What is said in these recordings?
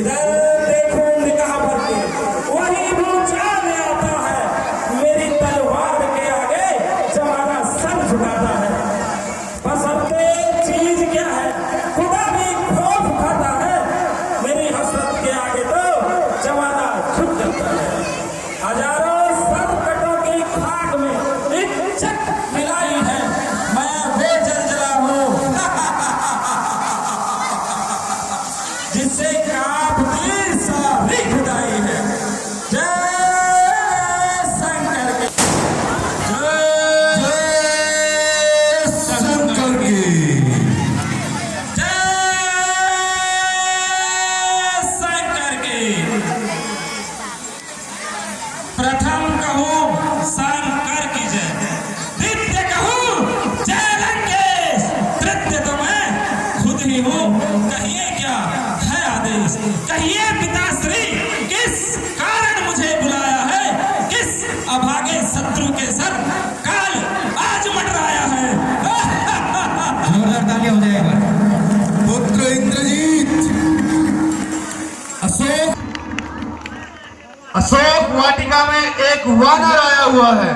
इधर देखो निगाह भर के, वही भूचाल आता है, मेरी तलवार के आगे जमाना सर झुकाता है। बस अब एक चीज क्या है, खुदा भी खौफ खाता है, मेरी हसरत के आगे तो जमाना झुक जाता है। हजारों संकटों की खाक में इज्जत मिलाई है, मैं वे जलजला हूँ जिससे कांपती सारी खुदाई है। जय शंकर की, जय शंकर की, जय शंकर की। प्रथम कहूँ शंकर की जय, द्वितीय कहूँ जय लंकेश, तृतीय तो मैं खुद ही हूँ। कहिए क्या है आदेश, कहिए पिताश्री किस कारण मुझे बुलाया है, किस अभागे शत्रु के सर काल आज मंडराया है। जोरदार तालियां हो जाएगा। पुत्र इंद्रजीत, अशोक वाटिका में एक वानर आया हुआ है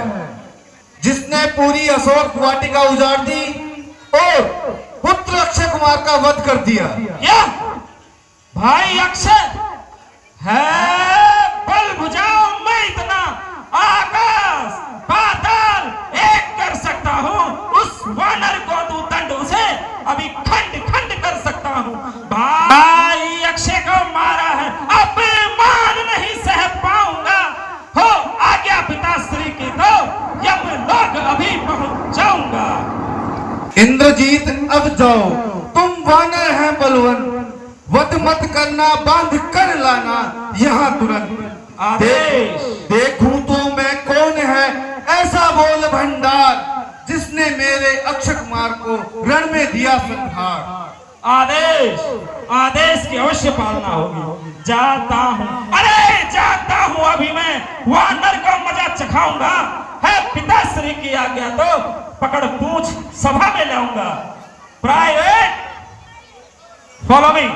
जिसने पूरी अशोक वाटिका उजाड़ दी और पुत्र अक्षय कुमार का वध कर दिया। क्या भाई अक्षय है? बल भुजाओ मैं इतना आकाश पाताल एक कर सकता हूँ, उस वानर को तू दंड से अभी खंड खंड कर सकता हूँ। भाई अक्षय को मारा है, अपमान नहीं सह पाऊंगा। हो आज्ञा पिताश्री की तो यमलोक अभी पहुंच जाऊंगा। इंद्रजीत अब जाओ, तुम वानर हैं बलवान, वध मत करना, बांध कर लाना यहाँ तुरंत। आदेश। देखूं तो मैं कौन है ऐसा बोल भंडार जिसने मेरे अक्षय कुमार को रण में दिया संहार। आदेश, आदेश की अवश्य पालना होगी। जाता हूँ, अरे जाता हूँ, अभी मैं वानर को मजा चखाऊंगा। है पिताश्री की आज्ञा तो पकड़ पूछ सभा में लाऊंगा। प्राइवेट फॉलो मी,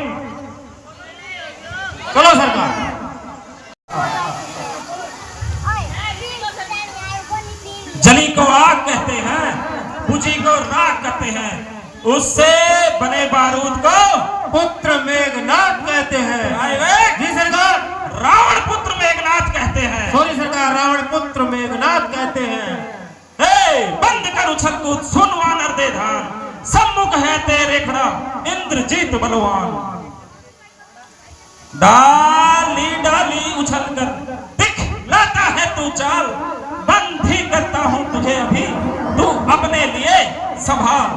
चलो सरकार। जली को आग कहते हैं, बुझी को राख कहते हैं, उससे बने बारूद को पुत्र मेघनाथ कहते हैं। जी सरकार, रावण पुत्र मेघनाथ कहते हैं। सॉरी सरकार, रावण पुत्र मेघनाथ कहते हैं। बंद कर उछल कूद, सुन वानर दे ध्यान, सम्मुख है तेरे खड़ा इंद्रजीत बलवान। डाली डाली उछल कर दिखलाता है तू चाल, बंद ही करता हूं तुझे अभी, तू अपने लिए संभाल।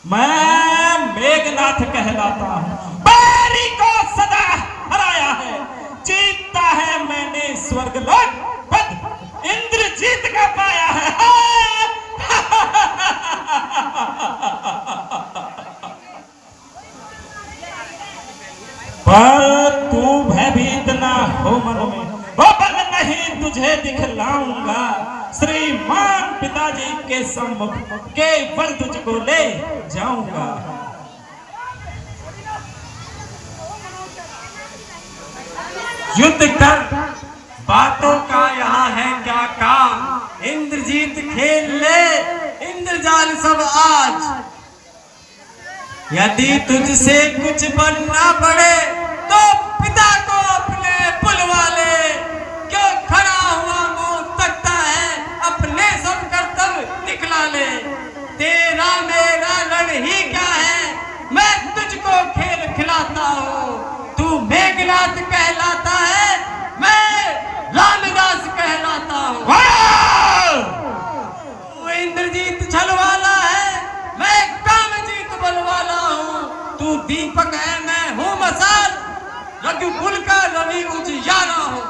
मैं मेघनाथ कहलाता हूं, बैरी को सदा हराया है, जीतता है मैंने स्वर्गलोक, पद इंद्रजीत का पाया है। पर तू भयभीत ना हो मन में, वो बल नहीं तुझे दिखलाऊंगा। श्रीमान पिताजी के सम्मुख केवल तुझको ले जाऊंगा। युद्ध कर, बातों का यहाँ है क्या काम, इंद्रजीत खेल ले इंद्रजाल सब आज। यदि तुझसे कुछ बनना पड़े तो पिता को अपने बुलवा ले, क्यों खड़ा हुआ मुंह तकता है, अपने सब कर्तव्य दिखला ले। तेरा मेरा लड़ ही क्या है, मैं तुझको खेल खिलाता हूँ। तू मेघनाथ कहलाता है, मैं रामदास कहलाता हूँ। तू इंद्रजीत छलवाला है, मैं कामजीत बलवाला हूँ। तू दीपक है, मैं हूँ मसाल, रघुकुल का रवि उजियारा हूँ।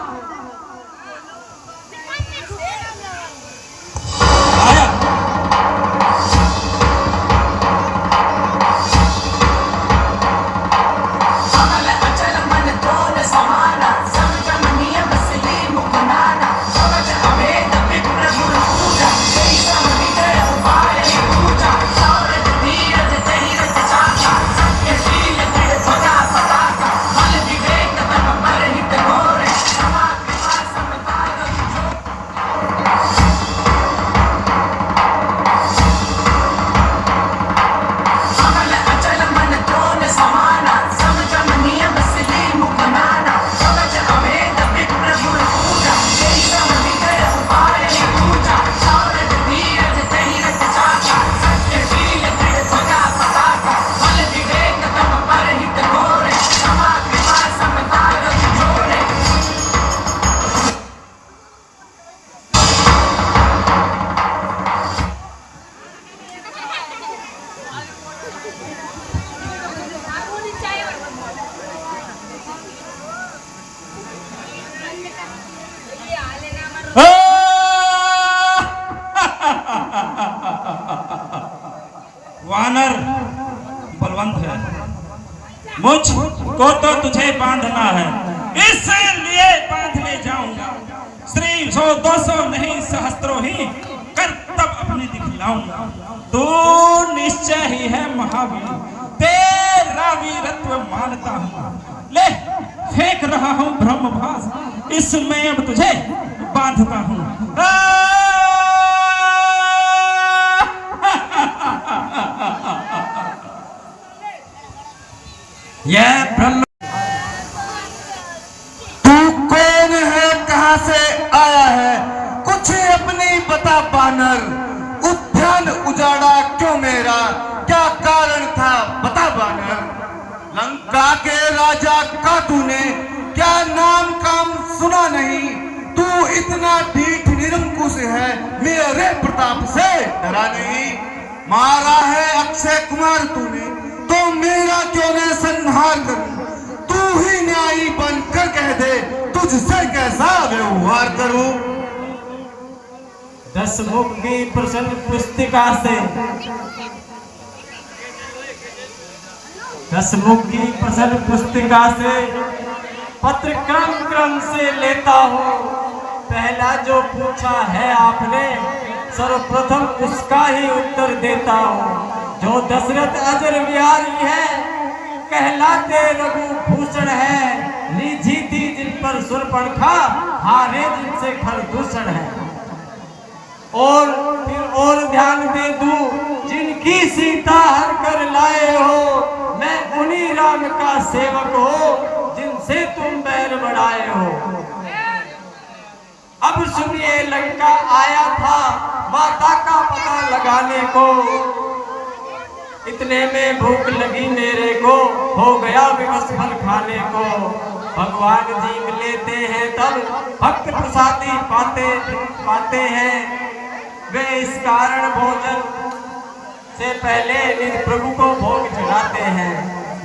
मुझको तो तुझे बांधना है, इसलिए बांध ले जाऊंगा। श्री 100 200 नहीं सहस्त्रों ही करतब अपने दिखलाऊंगा। तू निश्चय ही है महावीर, तेरा वीरत्व मानता हूँ। ले फेंक रहा हूँ ब्रह्मभास, इसमें अब तुझे बांधता हूँ। यह ब्रह्म तू कौन है, कहां से आया है, कुछ अपनी बता बानर। उद्यान उजाड़ा क्यों मेरा, क्या कारण था बता बानर। लंका के राजा का तूने क्या नाम काम सुना नहीं। तू इतना ढीठ निरंकुश है, मेरे प्रताप से डरा नहीं। मारा है अक्षय कुमार तूने, तो मेरा क्यों न संहार करूं। तू ही न्यायी बनकर कह दे, तुझसे कैसा व्यवहार करूं। 10 मुख की प्रसन्न पुस्तिका से 10 मुख की प्रसन्न पुस्तिका से पत्र क्रम क्रम से लेता हूँ। पहला जो पूछा है आपने, सर्वप्रथम उसका ही उत्तर देता हूँ। जो दशरथ अजर बिहारी है, कहलाते रघुभूषण है। रिझी थी जिन पर शूर्पणखा, हारे जिनसे खरदूषण है। और फिर और ध्यान दे दूं, जिनकी सीता हर कर लाए हो, मैं उन्हीं राम का सेवक हो, जिनसे तुम बैर बढ़ाए हो। अब सुनिए, लंका आया था माता का पता लगाने को। इतने में भूख लगी मेरे को, हो गया विवश फल खाने को। भगवान जी मिलते हैं तब भक्त प्रसादी पाते हैं। वे इस कारण भोजन से पहले निज प्रभु को भोग चढ़ाते हैं।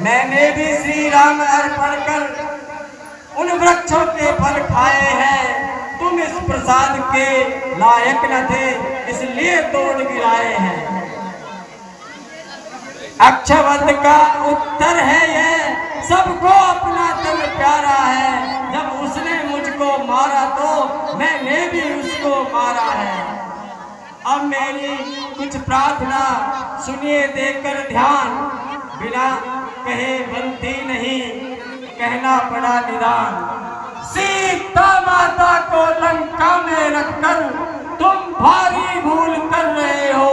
मैंने भी श्री राम अर्पण कर उन वृक्षों के फल खाए हैं। तुम इस प्रसाद के लायक न थे, इसलिए तोड़ गिराए हैं। अक्षवत का उत्तर है यह, सबको अपना तन प्यारा है। जब उसने मुझको मारा तो मैंने भी उसको मारा है। अब मेरी कुछ प्रार्थना सुनिए देकर ध्यान, बिना कहे बनती नहीं, कहना पड़ा निदान। सीता माता को लंका में रखकर तुम भारी भूल कर रहे हो।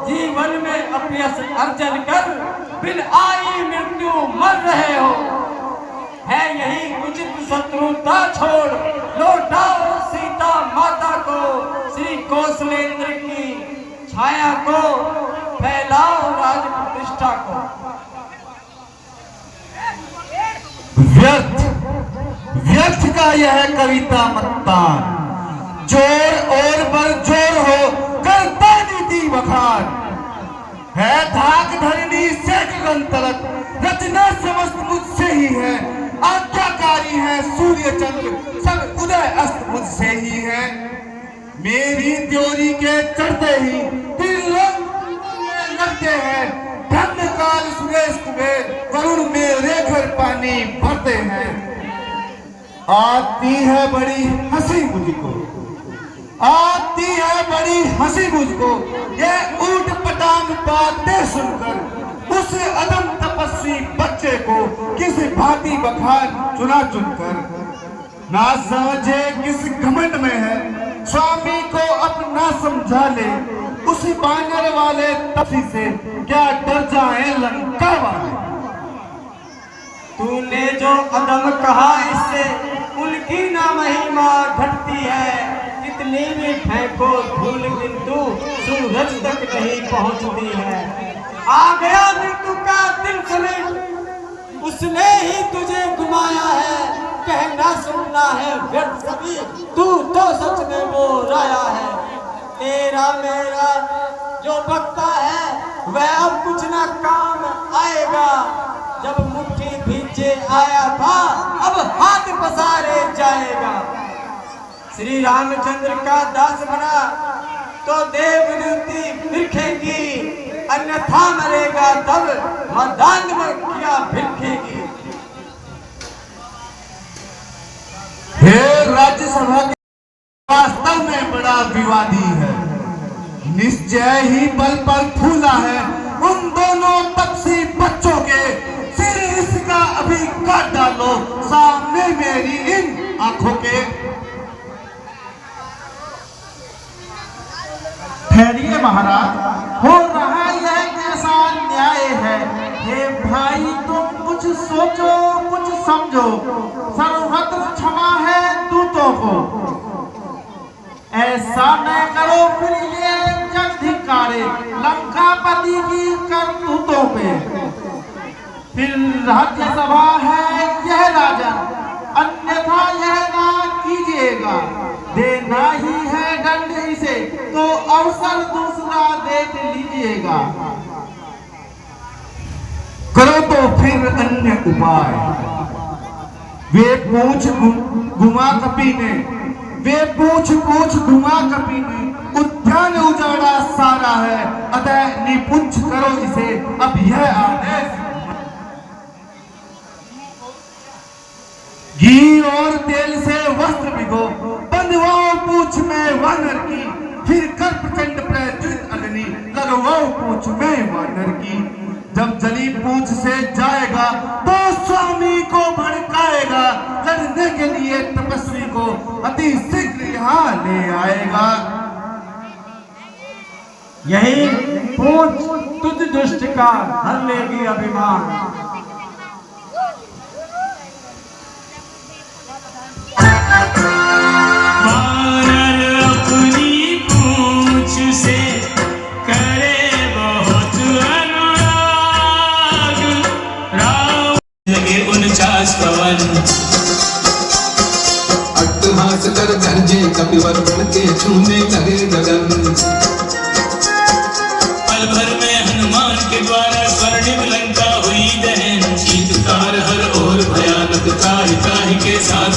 जीवन में अपयश अर्जन कर बिन आई मृत्यु मर रहे हो। है यही उचित शत्रुता छोड़ लौटाओ सीता माता को। श्री कौशलेंद्र की छाया को फैलाओ राज प्रतिष्ठा को। व्यर्थ का यह कविता मतदान, जोर और पर जोर हो करता नीति बखान। है धाक धरनी से गगन तलक, रचना समस्त मुझसे ही है। आज्ञाकारी है सूर्य चंद्र, सब उदय अस्त मुझसे ही है। मेरी त्योरी के चढ़ते ही तिरंग लगते हैं। ब्रह्म काल सुरेश कुबेर, वरुण मेरे घर पानी भरते हैं। आती है बड़ी हंसी मुझको, आती है बड़ी हंसी मुझको, ये ऊट पटांग बातें सुनकर। उस अदम तपस्वी बच्चे को किस भांति बखान चुना चुनकर। ना समझे किस घमंड में है, स्वामी को अपना समझा ले। उसी बानर वाले तपसी से क्या डर जाए लंका वाले। तूने जो अदम कहा इससे उनकी ना महिमा घटती है। कितनी भी फेंको धूल किंतु सूरज तक नहीं पहुंचती है। आ गया मृत्यु का दिन समेत, उसने ही तुझे घुमाया है। कहना सुनना है व्यर्थ सभी, तू तो सच में वो राया है। तेरा मेरा जो बकता है वह अब कुछ ना काम आएगा। जब मुट्ठी भींचे आया था अब हाथ पसारे जाएगा। श्री रामचंद्र का दास बना तो देवदूती भिखेगी, अन्यथा मरेगा तब मदान में क्या भिखेगी। हे राज्यसभा के वास्तव में बड़ा विवादी है, निश्चय ही बल पर फूला है उन दोनों तपसी बच्चों के सिर, इसका अभी काट डालो सामने मेरी इन आंखों के। ठहरिए महाराज, हो रहा यह कैसा न्याय है। हे भाई तुम कुछ सोचो कुछ समझो, सर्वत्र क्षमा है दूतों को। ऐसा न करो फिर ये जग धिक्कारे लंकापति की करतूतों पे। फिर राज्यसभा है यह राजन, अन्यथा यह ना कीजिएगा। देना ही है दंड इसे तो अवसर दूसरा देख लीजिएगा। करो तो फिर अन्य उपाय। वे पूछ घुमा कपी ने, वे पूछ घुमा कपी ने उद्यान उजाड़ा सारा है, अतः निपुंछ करो इसे अब यह आदेश। घी और तेल से वस्त्र भिगो, बंधवाओ पूछ में वानर की, फिर कर प्रचंड प्रज्वलित अग्नि लगवाओ पूछ में वानर की। जब जली पूछ से जाएगा तो स्वामी को भड़काएगा, लड़ने के लिए तपस्वी को अति शीघ्र यहाँ ले आएगा। यही पूछ तुझ दुष्ट का हर लेगी अभिमान। अट्टहास कर गरजे कपिवर बढ़ के छूने लगे गगन। पल भर में हनुमान के द्वारा स्वर्णिम लंका हुई दहन। शीतकार हर ओर भयानक काहि काहि के साथ